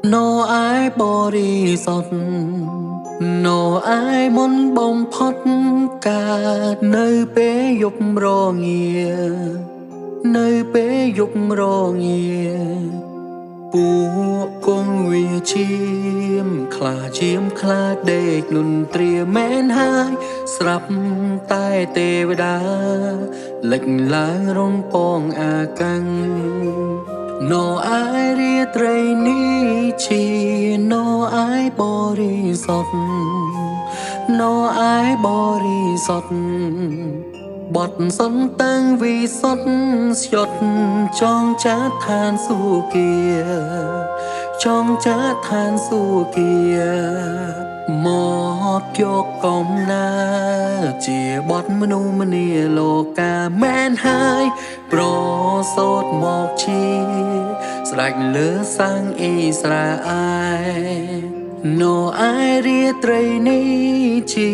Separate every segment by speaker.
Speaker 1: โนอายบริสุทธิ์โนอายมนบ่มพดกาดនៅពេលយប់រងានៅពេលយប់រងាពួកគង់វាឈាមខ្លាឈាមខ្លាដេកនុនត្រាមែនហើយស្រាប់តែទេវតាលេចឡើងរំពងអាកាំងโนอายរាត្រីនេះជាโนอายបរិសុទ្ធโนอายបរិសុទ្ធបត់សន្តាំងវិសុទ្ធស្យត់ចងចាត់ឋានសួគ៌ចងចាត់ឋានសួគ៌មកយកកំណាជាបត់មនុស្សម្នាលោកាមែនហើយប្រសូតមកជាស្ដេចលើសាំងអ៊ីស្រាអែលโนอายរាត្រីនេះជា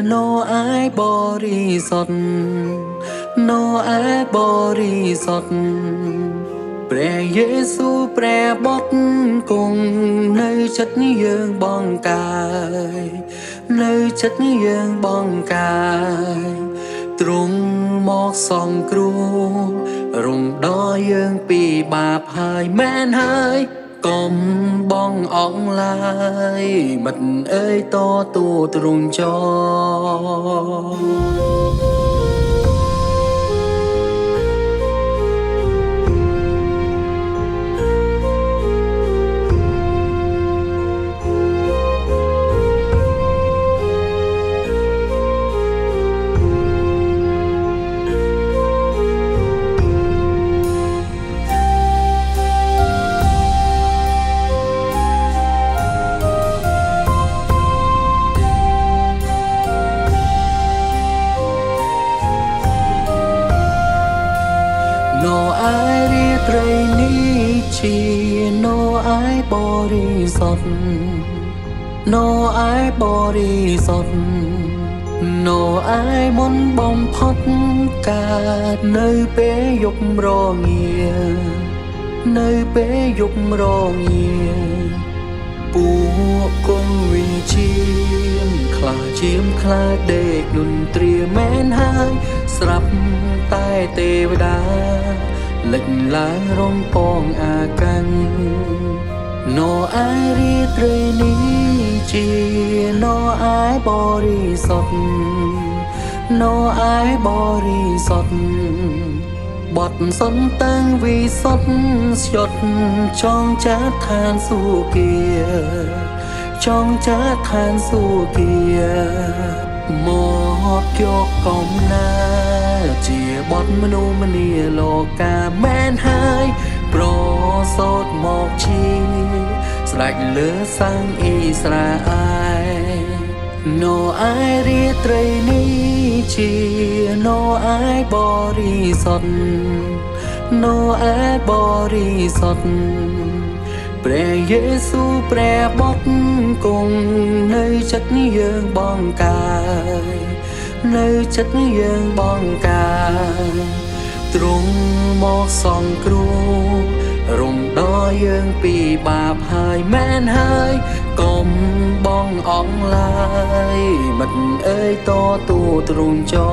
Speaker 1: โนอายបរិសុទ្ធโนอายបរិសុទ្ធព្រះយេស៊ូវព្រះបុត្រគង់នៅចិត្តយើងបងកាយនៅចិត្តយើងបងកាយទ្រង់មកសង្គ្រោះរំដោះយើងពីបាបហើយមែនហើយកុំបងអងឡើយមិត្តអើយតទូទ្រង់ចោโนอายរាត្រីនេះជាโนอายបរិសុទ្ធโนอายបរិសុទ្ធโนอายមនបំផុតកើតនៅពេលយប់រងានៅពេលយប់រងាពួកគង់វិជាខ្លាឈាមខ្លាដេកនុនត្រាមែនហើយស្រាប់តែទេវតាលេចឡើងរំពងអាកាំងโนอายរាត្រីនេះជាโนอายបរិសុទ្ធโนอายបរិសុទ្ធបត់សន្តាំងវិសុទ្ធស្យត់ចងចាត់ឋានសួគ៌ចងចាត់ឋានសួគ៌មកយកកំណាជាបត់មនុស្សម្នាលោកាមែនហើយប្រសូតមកជាស្ដេចលើសាំងអ៊ីស្រាអែលโนอายរាត្រីនេះជាโนอายបរិសុទ្ធโนอายបរិសុទ្ធព្រះយេស៊ូវព្រះបុត្រគង់នៅចិត្តយើងបងកាយនៅចិត្តយើងបងកាយទ្រង់មកសង្គ្រោះរំដោះយើងពីបាបហើយមែនហើយកុំបងអងឡើយមិត្តអើយតទូទ្រង់ចោ